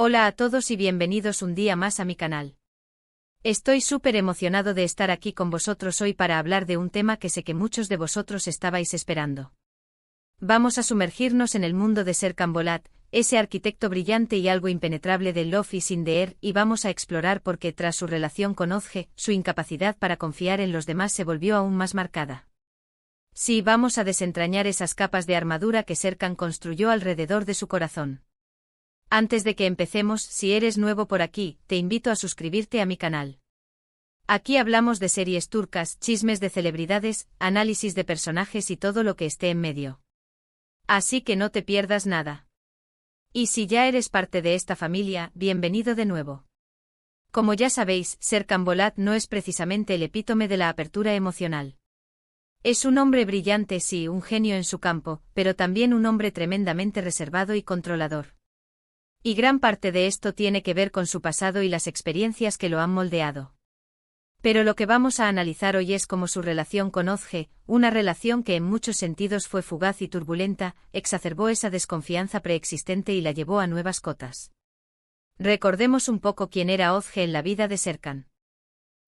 Hola a todos y bienvenidos un día más a mi canal. Estoy súper emocionado de estar aquí con vosotros hoy para hablar de un tema que sé que muchos de vosotros estabais esperando. Vamos a sumergirnos en el mundo de Serkan Bolat, ese arquitecto brillante y algo impenetrable de Love is in the Air, y vamos a explorar por qué tras su relación con Özge, su incapacidad para confiar en los demás se volvió aún más marcada. Sí, vamos a desentrañar esas capas de armadura que Serkan construyó alrededor de su corazón. Antes de que empecemos, si eres nuevo por aquí, te invito a suscribirte a mi canal. Aquí hablamos de series turcas, chismes de celebridades, análisis de personajes y todo lo que esté en medio. Así que no te pierdas nada. Y si ya eres parte de esta familia, bienvenido de nuevo. Como ya sabéis, Serkan Bolat no es precisamente el epítome de la apertura emocional. Es un hombre brillante, sí, un genio en su campo, pero también un hombre tremendamente reservado y controlador. Y gran parte de esto tiene que ver con su pasado y las experiencias que lo han moldeado. Pero lo que vamos a analizar hoy es cómo su relación con Özge, una relación que en muchos sentidos fue fugaz y turbulenta, exacerbó esa desconfianza preexistente y la llevó a nuevas cotas. Recordemos un poco quién era Özge en la vida de Serkan.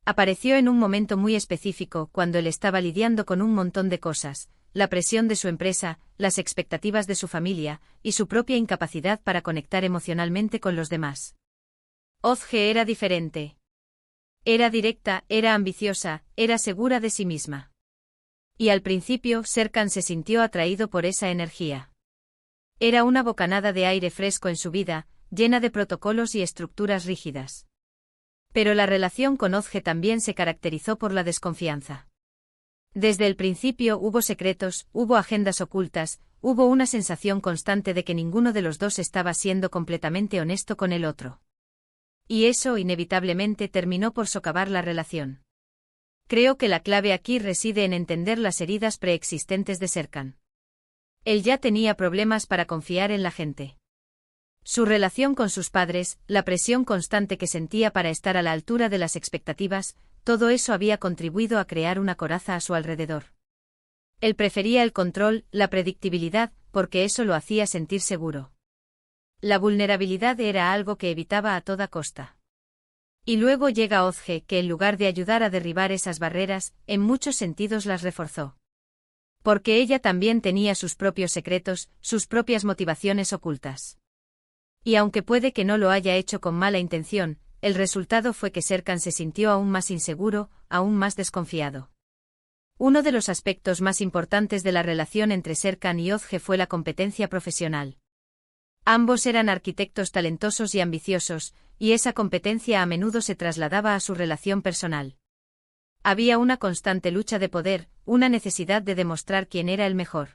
Apareció en un momento muy específico, cuando él estaba lidiando con un montón de cosas: la presión de su empresa, las expectativas de su familia, y su propia incapacidad para conectar emocionalmente con los demás. Özge era diferente. Era directa, era ambiciosa, era segura de sí misma. Y al principio, Serkan se sintió atraído por esa energía. Era una bocanada de aire fresco en su vida, llena de protocolos y estructuras rígidas. Pero la relación con Özge también se caracterizó por la desconfianza. Desde el principio hubo secretos, hubo agendas ocultas, hubo una sensación constante de que ninguno de los dos estaba siendo completamente honesto con el otro. Y eso inevitablemente terminó por socavar la relación. Creo que la clave aquí reside en entender las heridas preexistentes de Serkan. Él ya tenía problemas para confiar en la gente. Su relación con sus padres, la presión constante que sentía para estar a la altura de las expectativas, todo eso había contribuido a crear una coraza a su alrededor. Él prefería el control, la predictibilidad, porque eso lo hacía sentir seguro. La vulnerabilidad era algo que evitaba a toda costa. Y luego llega Özge, que en lugar de ayudar a derribar esas barreras, en muchos sentidos las reforzó. Porque ella también tenía sus propios secretos, sus propias motivaciones ocultas. Y aunque puede que no lo haya hecho con mala intención, el resultado fue que Serkan se sintió aún más inseguro, aún más desconfiado. Uno de los aspectos más importantes de la relación entre Serkan y Özge fue la competencia profesional. Ambos eran arquitectos talentosos y ambiciosos, y esa competencia a menudo se trasladaba a su relación personal. Había una constante lucha de poder, una necesidad de demostrar quién era el mejor.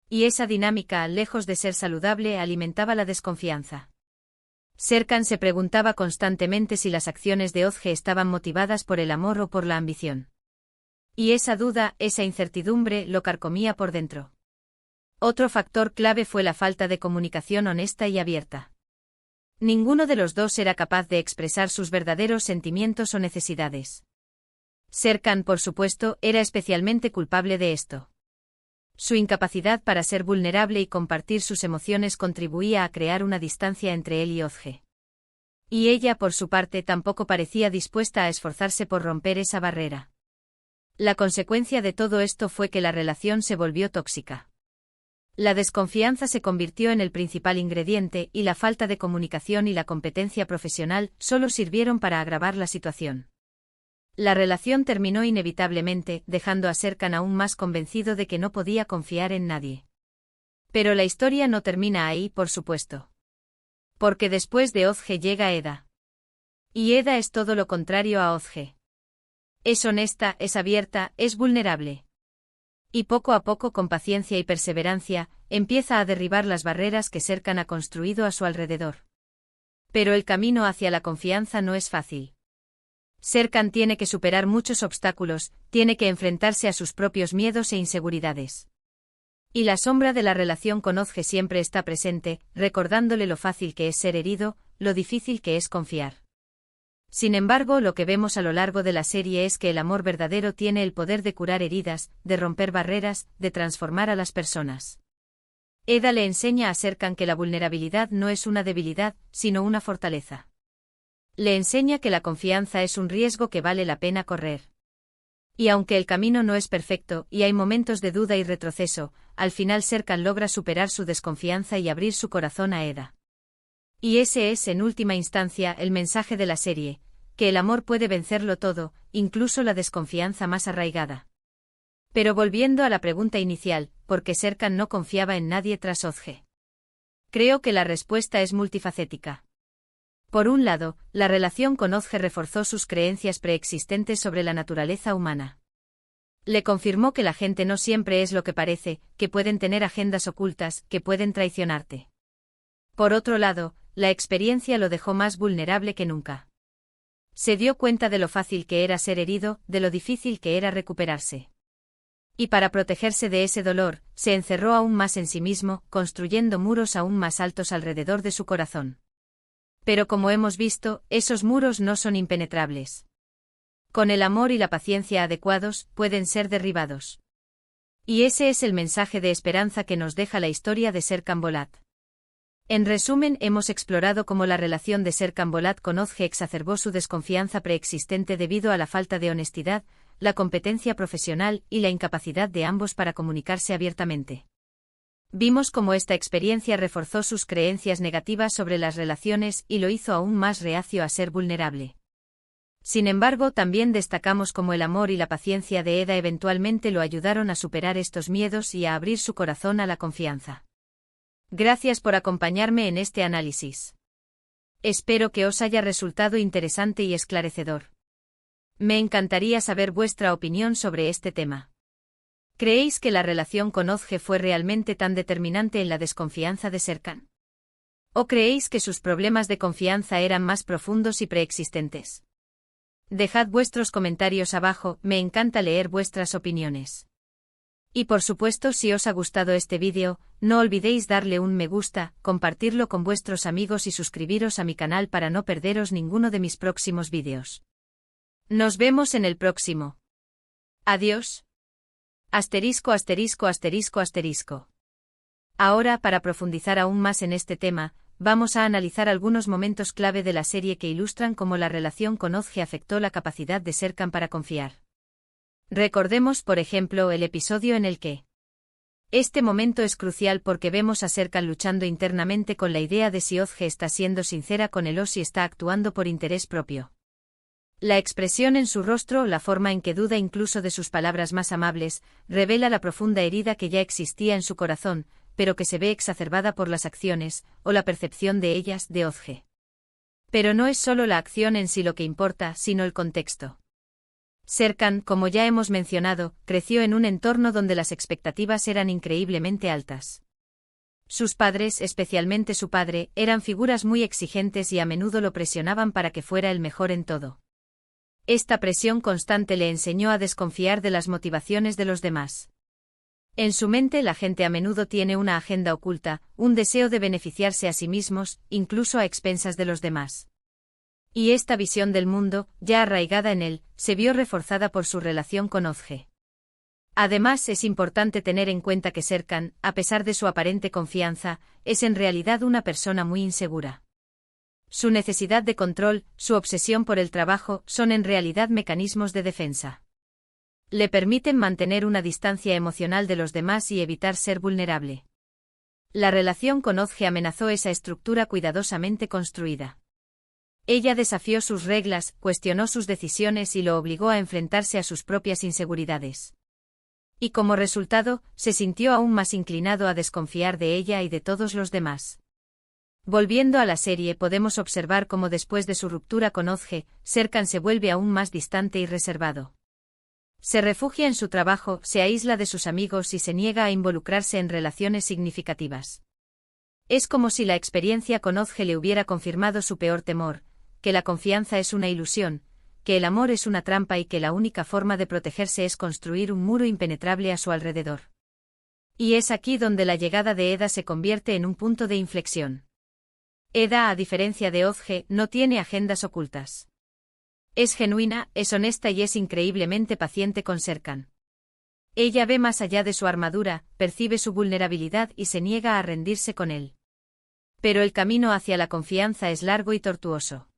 Y esa dinámica, lejos de ser saludable, alimentaba la desconfianza. Serkan se preguntaba constantemente si las acciones de Özge estaban motivadas por el amor o por la ambición. Y esa duda, esa incertidumbre, lo carcomía por dentro. Otro factor clave fue la falta de comunicación honesta y abierta. Ninguno de los dos era capaz de expresar sus verdaderos sentimientos o necesidades. Serkan, por supuesto, era especialmente culpable de esto. Su incapacidad para ser vulnerable y compartir sus emociones contribuía a crear una distancia entre él y Özge. Y ella, por su parte, tampoco parecía dispuesta a esforzarse por romper esa barrera. La consecuencia de todo esto fue que la relación se volvió tóxica. La desconfianza se convirtió en el principal ingrediente, y la falta de comunicación y la competencia profesional solo sirvieron para agravar la situación. La relación terminó inevitablemente, dejando a Serkan aún más convencido de que no podía confiar en nadie. Pero la historia no termina ahí, por supuesto. Porque después de Özge llega Eda. Y Eda es todo lo contrario a Özge. Es honesta, es abierta, es vulnerable. Y poco a poco, con paciencia y perseverancia, empieza a derribar las barreras que Serkan ha construido a su alrededor. Pero el camino hacia la confianza no es fácil. Serkan tiene que superar muchos obstáculos, tiene que enfrentarse a sus propios miedos e inseguridades. Y la sombra de la relación con Özge siempre está presente, recordándole lo fácil que es ser herido, lo difícil que es confiar. Sin embargo, lo que vemos a lo largo de la serie es que el amor verdadero tiene el poder de curar heridas, de romper barreras, de transformar a las personas. Eda le enseña a Serkan que la vulnerabilidad no es una debilidad, sino una fortaleza. Le enseña que la confianza es un riesgo que vale la pena correr. Y aunque el camino no es perfecto y hay momentos de duda y retroceso, al final Serkan logra superar su desconfianza y abrir su corazón a Eda. Y ese es, en última instancia, el mensaje de la serie, que el amor puede vencerlo todo, incluso la desconfianza más arraigada. Pero volviendo a la pregunta inicial, ¿por qué Serkan no confiaba en nadie tras Ozge? Creo que la respuesta es multifacética. Por un lado, la relación con Ozge reforzó sus creencias preexistentes sobre la naturaleza humana. Le confirmó que la gente no siempre es lo que parece, que pueden tener agendas ocultas, que pueden traicionarte. Por otro lado, la experiencia lo dejó más vulnerable que nunca. Se dio cuenta de lo fácil que era ser herido, de lo difícil que era recuperarse. Y para protegerse de ese dolor, se encerró aún más en sí mismo, construyendo muros aún más altos alrededor de su corazón. Pero como hemos visto, esos muros no son impenetrables. Con el amor y la paciencia adecuados, pueden ser derribados. Y ese es el mensaje de esperanza que nos deja la historia de Serkan Bolat. En resumen, hemos explorado cómo la relación de Serkan Bolat con Ozge exacerbó su desconfianza preexistente debido a la falta de honestidad, la competencia profesional y la incapacidad de ambos para comunicarse abiertamente. Vimos cómo esta experiencia reforzó sus creencias negativas sobre las relaciones y lo hizo aún más reacio a ser vulnerable. Sin embargo, también destacamos cómo el amor y la paciencia de Eda eventualmente lo ayudaron a superar estos miedos y a abrir su corazón a la confianza. Gracias por acompañarme en este análisis. Espero que os haya resultado interesante y esclarecedor. Me encantaría saber vuestra opinión sobre este tema. ¿Creéis que la relación con Ozge fue realmente tan determinante en la desconfianza de Serkan? ¿O creéis que sus problemas de confianza eran más profundos y preexistentes? Dejad vuestros comentarios abajo, me encanta leer vuestras opiniones. Y por supuesto, si os ha gustado este vídeo, no olvidéis darle un me gusta, compartirlo con vuestros amigos y suscribiros a mi canal para no perderos ninguno de mis próximos vídeos. Nos vemos en el próximo. Adiós. Asterisco, asterisco, asterisco, asterisco. Ahora, para profundizar aún más en este tema, vamos a analizar algunos momentos clave de la serie que ilustran cómo la relación con Ozge afectó la capacidad de Serkan para confiar. Recordemos, por ejemplo, el episodio en el que este momento es crucial porque vemos a Serkan luchando internamente con la idea de si Ozge está siendo sincera con él o si está actuando por interés propio. La expresión en su rostro, la forma en que duda incluso de sus palabras más amables, revela la profunda herida que ya existía en su corazón, pero que se ve exacerbada por las acciones, o la percepción de ellas, de Ozge. Pero no es solo la acción en sí lo que importa, sino el contexto. Serkan, como ya hemos mencionado, creció en un entorno donde las expectativas eran increíblemente altas. Sus padres, especialmente su padre, eran figuras muy exigentes y a menudo lo presionaban para que fuera el mejor en todo. Esta presión constante le enseñó a desconfiar de las motivaciones de los demás. En su mente la gente a menudo tiene una agenda oculta, un deseo de beneficiarse a sí mismos, incluso a expensas de los demás. Y esta visión del mundo, ya arraigada en él, se vio reforzada por su relación con Ozge. Además, es importante tener en cuenta que Serkan, a pesar de su aparente confianza, es en realidad una persona muy insegura. Su necesidad de control, su obsesión por el trabajo, son en realidad mecanismos de defensa. Le permiten mantener una distancia emocional de los demás y evitar ser vulnerable. La relación con Ozge amenazó esa estructura cuidadosamente construida. Ella desafió sus reglas, cuestionó sus decisiones y lo obligó a enfrentarse a sus propias inseguridades. Y como resultado, se sintió aún más inclinado a desconfiar de ella y de todos los demás. Volviendo a la serie, podemos observar cómo después de su ruptura con Ozge, Serkan se vuelve aún más distante y reservado. Se refugia en su trabajo, se aísla de sus amigos y se niega a involucrarse en relaciones significativas. Es como si la experiencia con Ozge le hubiera confirmado su peor temor, que la confianza es una ilusión, que el amor es una trampa y que la única forma de protegerse es construir un muro impenetrable a su alrededor. Y es aquí donde la llegada de Eda se convierte en un punto de inflexión. Eda, a diferencia de Ozge, no tiene agendas ocultas. Es genuina, es honesta y es increíblemente paciente con Serkan. Ella ve más allá de su armadura, percibe su vulnerabilidad y se niega a rendirse con él. Pero el camino hacia la confianza es largo y tortuoso.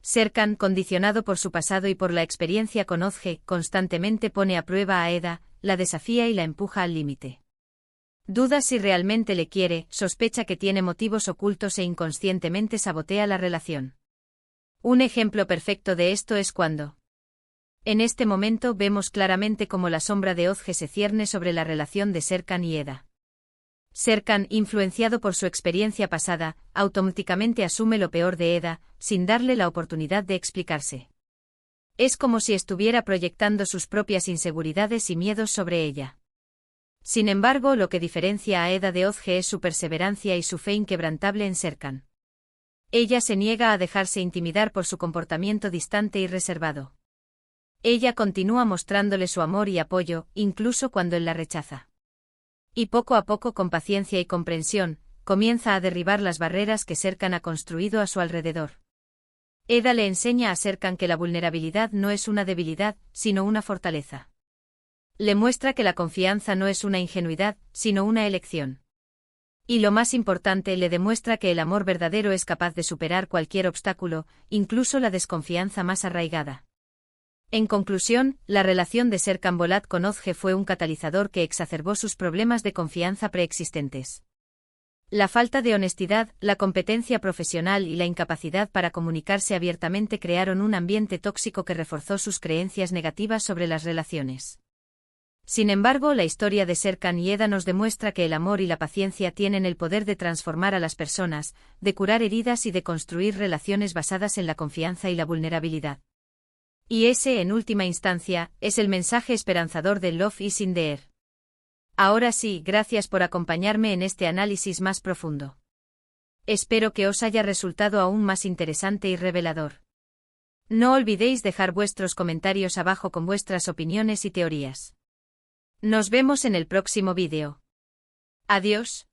Serkan, condicionado por su pasado y por la experiencia con Ozge, constantemente pone a prueba a Eda, la desafía y la empuja al límite. Duda si realmente le quiere, sospecha que tiene motivos ocultos e inconscientemente sabotea la relación. Un ejemplo perfecto de esto es cuando. En este momento vemos claramente cómo la sombra de Ozge se cierne sobre la relación de Serkan y Eda. Serkan, influenciado por su experiencia pasada, automáticamente asume lo peor de Eda, sin darle la oportunidad de explicarse. Es como si estuviera proyectando sus propias inseguridades y miedos sobre ella. Sin embargo, lo que diferencia a Eda de Ozge es su perseverancia y su fe inquebrantable en Serkan. Ella se niega a dejarse intimidar por su comportamiento distante y reservado. Ella continúa mostrándole su amor y apoyo, incluso cuando él la rechaza. Y poco a poco, con paciencia y comprensión, comienza a derribar las barreras que Serkan ha construido a su alrededor. Eda le enseña a Serkan que la vulnerabilidad no es una debilidad, sino una fortaleza. Le muestra que la confianza no es una ingenuidad, sino una elección. Y lo más importante, le demuestra que el amor verdadero es capaz de superar cualquier obstáculo, incluso la desconfianza más arraigada. En conclusión, la relación de Serkan Bolat con Ozge fue un catalizador que exacerbó sus problemas de confianza preexistentes. La falta de honestidad, la competencia profesional y la incapacidad para comunicarse abiertamente crearon un ambiente tóxico que reforzó sus creencias negativas sobre las relaciones. Sin embargo, la historia de Serkan y Eda nos demuestra que el amor y la paciencia tienen el poder de transformar a las personas, de curar heridas y de construir relaciones basadas en la confianza y la vulnerabilidad. Y ese, en última instancia, es el mensaje esperanzador de Love is in the air. Ahora sí, gracias por acompañarme en este análisis más profundo. Espero que os haya resultado aún más interesante y revelador. No olvidéis dejar vuestros comentarios abajo con vuestras opiniones y teorías. Nos vemos en el próximo vídeo. Adiós.